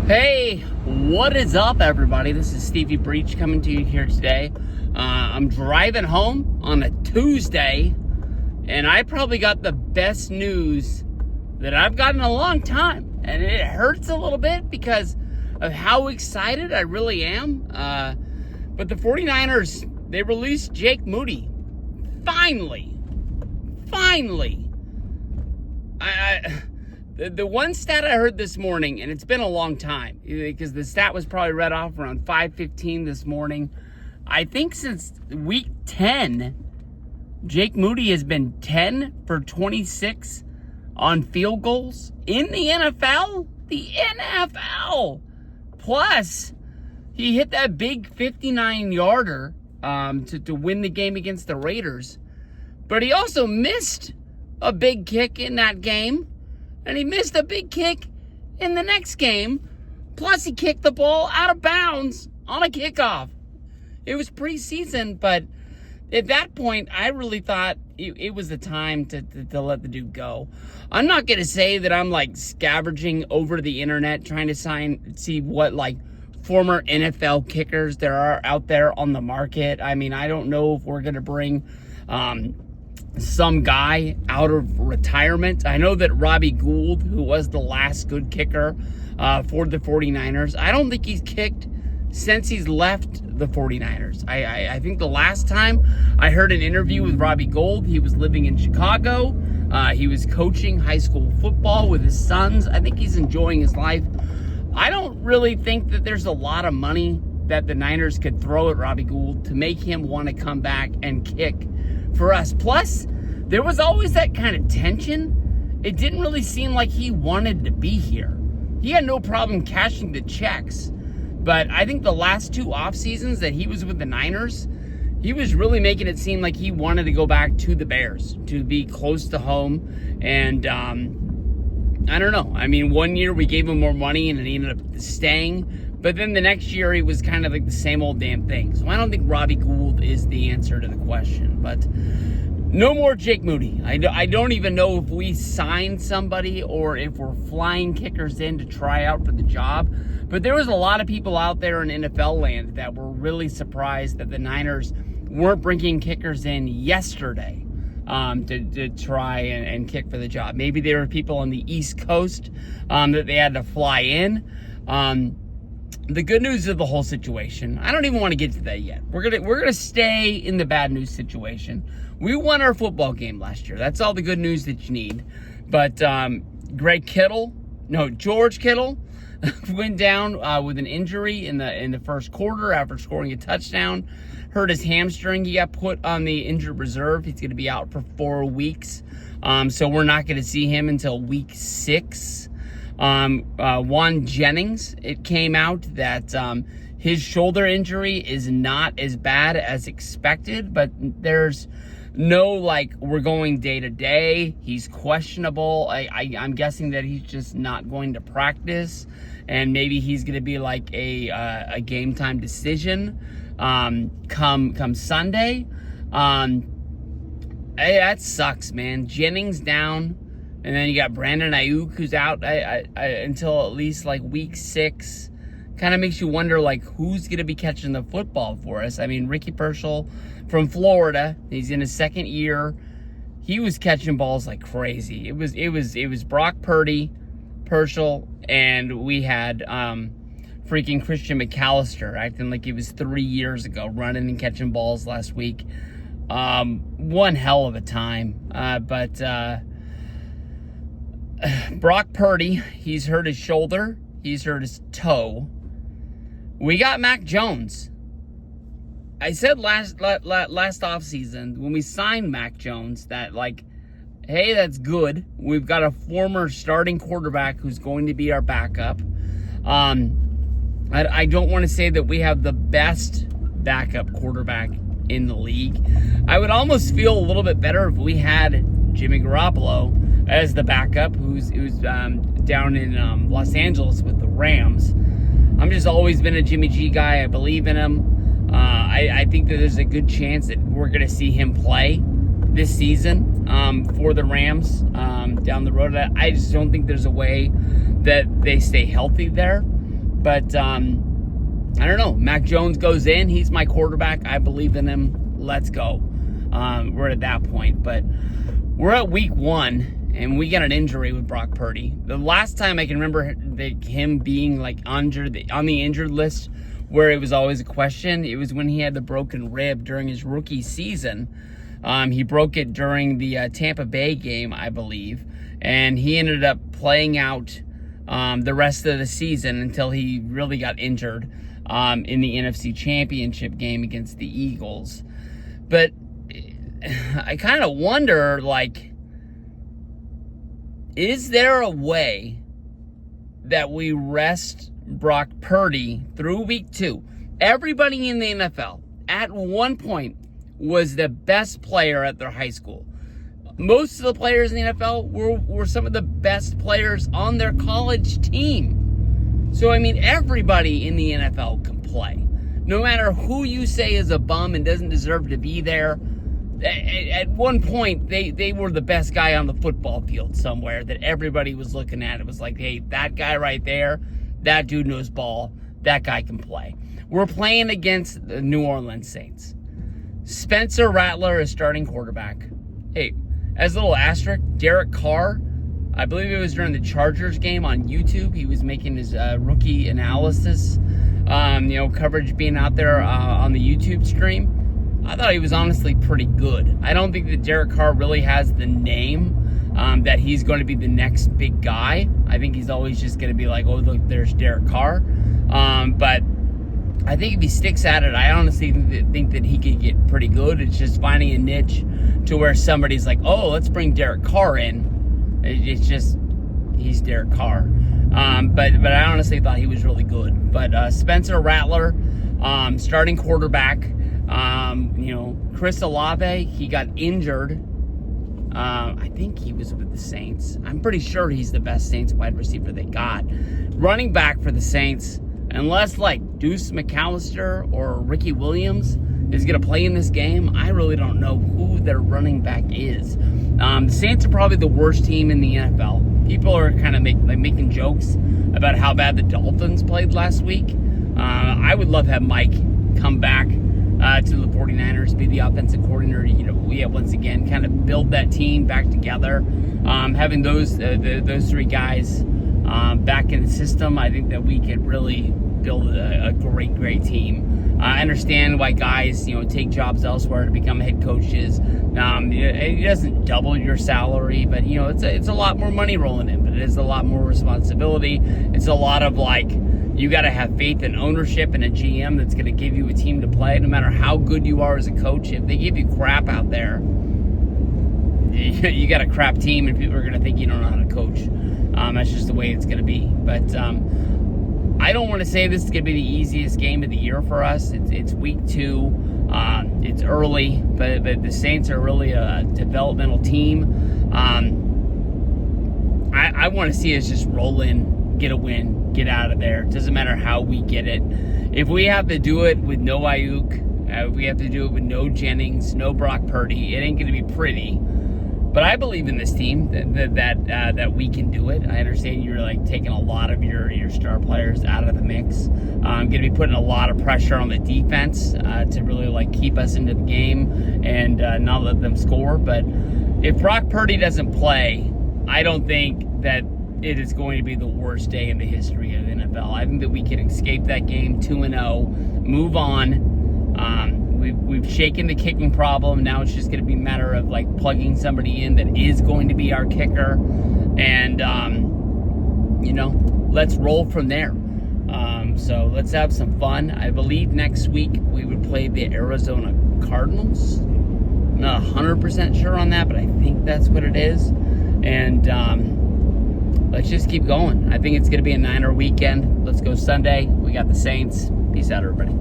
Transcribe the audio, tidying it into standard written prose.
Hey, what is up, everybody? This is steviebreech coming to you here today. I'm driving home on a Tuesday, and I probably got the best news that I've gotten in a long time. And it hurts a little bit because of how excited I really am. But the 49ers, they released Jake Moody. Finally. The one stat I heard this morning, and it's been a long time, because the stat was probably read off around 5:15 this morning. I think since week 10, Jake Moody has been 10 for 26 on field goals in the NFL. The NFL! Plus, he hit that big 59-yarder to win the game against the Raiders. But he also missed a big kick in that game. And he missed a big kick in the next game. Plus, he kicked the ball out of bounds on a kickoff. It was preseason, but at that point, I really thought it was the time to let the dude go. I'm not going to say that I'm, scavenging over the internet trying to see what, former NFL kickers there are out there on the market. I mean, I don't know if we're going to bring some guy out of retirement. I know that Robbie Gould, who was the last good kicker for the 49ers, I don't think he's kicked since he's left the 49ers. I think the last time I heard an interview with Robbie Gould, he was living in Chicago. He was coaching high school football with his sons. I think he's enjoying his life. I don't really think that there's a lot of money that the Niners could throw at Robbie Gould to make him want to come back and kick for us. Plus, there was always that kind of tension. It didn't really seem like he wanted to be here. He had no problem cashing the checks. But I think the last two off seasons that he was with the Niners, he was really making it seem like he wanted to go back to the Bears, to be close to home. And I don't know. I mean, one year we gave him more money and he ended up staying. But then the next year, he was kind of like the same old damn thing. So I don't think Robbie Gould is the answer to the question. But no more Jake Moody. I don't even know if we signed somebody or if we're flying kickers in to try out for the job. But there was a lot of people out there in NFL land that were really surprised that the Niners weren't bringing kickers in yesterday to try and kick for the job. Maybe there were people on the East Coast that they had to fly in. The good news of the whole situation, I don't even want to get to that yet. We're gonna stay in the bad news situation. We won our football game last year. That's all the good news that you need. But George Kittle went down with an injury in the first quarter after scoring a touchdown. Hurt his hamstring. He got put on the injured reserve. He's going to be out for 4 weeks. So we're not going to see him until week 6. Juan Jennings, it came out that his shoulder injury is not as bad as expected, but there's no we're going day to day. He's questionable. I'm guessing that he's just not going to practice, and maybe he's going to be a game time decision come Sunday. Hey, that sucks, man. Jennings down. And then you got Brandon Ayuk, who's out until at least week 6. Kind of makes you wonder who's going to be catching the football for us. I mean, Ricky Pearsall from Florida, he's in his second year. He was catching balls like crazy. It was Brock Purdy, Pearsall, and we had freaking Christian McAllister acting like it was 3 years ago, running and catching balls last week. One hell of a time, but Brock Purdy, he's hurt his shoulder. He's hurt his toe. We got Mac Jones. I said last offseason when we signed Mac Jones that hey, that's good. We've got a former starting quarterback who's going to be our backup. I don't want to say that we have the best backup quarterback in the league. I would almost feel a little bit better if we had Jimmy Garoppolo as the backup, who's down in Los Angeles with the Rams. I'm just always been a Jimmy G guy. I believe in him. I think that there's a good chance that we're going to see him play this season for the Rams down the road. I just don't think there's a way that they stay healthy there. But I don't know. Mac Jones goes in. He's my quarterback. I believe in him. Let's go. We're at that point. But we're at week 1, and we got an injury with Brock Purdy. The last time I can remember him being like on the injured list, where it was always a question, it was when he had the broken rib during his rookie season. He broke it during the Tampa Bay game, I believe, and he ended up playing out the rest of the season until he really got injured in the NFC Championship game against the Eagles. But I kind of wonder, like, is there a way that we rest Brock Purdy through week 2? Everybody in the NFL at one point was the best player at their high school. Most of the players in the NFL were some of the best players on their college team. So, I mean, everybody in the NFL can play. No matter who you say is a bum and doesn't deserve to be there, at one point, they were the best guy on the football field somewhere that everybody was looking at. It was like, hey, that guy right there, that dude knows ball. That guy can play. We're playing against the New Orleans Saints. Spencer Rattler is starting quarterback. Hey, as a little asterisk, Derek Carr, I believe it was during the Chargers game on YouTube, he was making his rookie analysis, coverage being out there on the YouTube stream. I thought he was honestly pretty good. I don't think that Derek Carr really has the name that he's going to be the next big guy. I think he's always just going to be like, oh, look, there's Derek Carr. But I think if he sticks at it, I honestly think that he could get pretty good. It's just finding a niche to where somebody's like, oh, let's bring Derek Carr in. It's just, he's Derek Carr. But I honestly thought he was really good. But Spencer Rattler, starting quarterback. Chris Olave, he got injured. I think he was with the Saints. I'm pretty sure he's the best Saints wide receiver they got. Running back for the Saints, unless like Deuce McAllister or Ricky Williams is going to play in this game, I really don't know who their running back is. The Saints are probably the worst team in the NFL. People are kind of making jokes about how bad the Dolphins played last week. I would love to have Mike come back to the 49ers, be the offensive coordinator, once again, kind of build that team back together. Having those 3 guys back in the system, I think that we could really build a great team. I understand why guys, take jobs elsewhere to become head coaches. It doesn't double your salary, but, it's a lot more money rolling in, but it is a lot more responsibility. It's a lot of, you got to have faith and ownership in a GM that's going to give you a team to play. No matter how good you are as a coach, if they give you crap out there, you got a crap team and people are going to think you don't know how to coach. That's just the way it's going to be. But I don't want to say this is going to be the easiest game of the year for us. It's week 2. It's early, but the Saints are really a developmental team. I want to see us just roll in, get a win, get out of there. It doesn't matter how we get it. If we have to do it with no Ayuk, if we have to do it with no Jennings, no Brock Purdy, it ain't going to be pretty. But I believe in this team that we can do it. I understand you're taking a lot of your star players out of the mix. I'm going to be putting a lot of pressure on the defense to really keep us into the game and not let them score. But if Brock Purdy doesn't play, I don't think that it is going to be the worst day in the history of the NFL. I think that we can escape that game 2-0, move on. We've shaken the kicking problem. Now it's just going to be a matter of plugging somebody in that is going to be our kicker, and let's roll from there. So let's have some fun. I believe next week we would play the Arizona Cardinals. I'm not 100% sure on that, but I think that's what it is. And let's just keep going. I think it's going to be a Niner weekend. Let's go Sunday. We got the Saints. Peace out, everybody.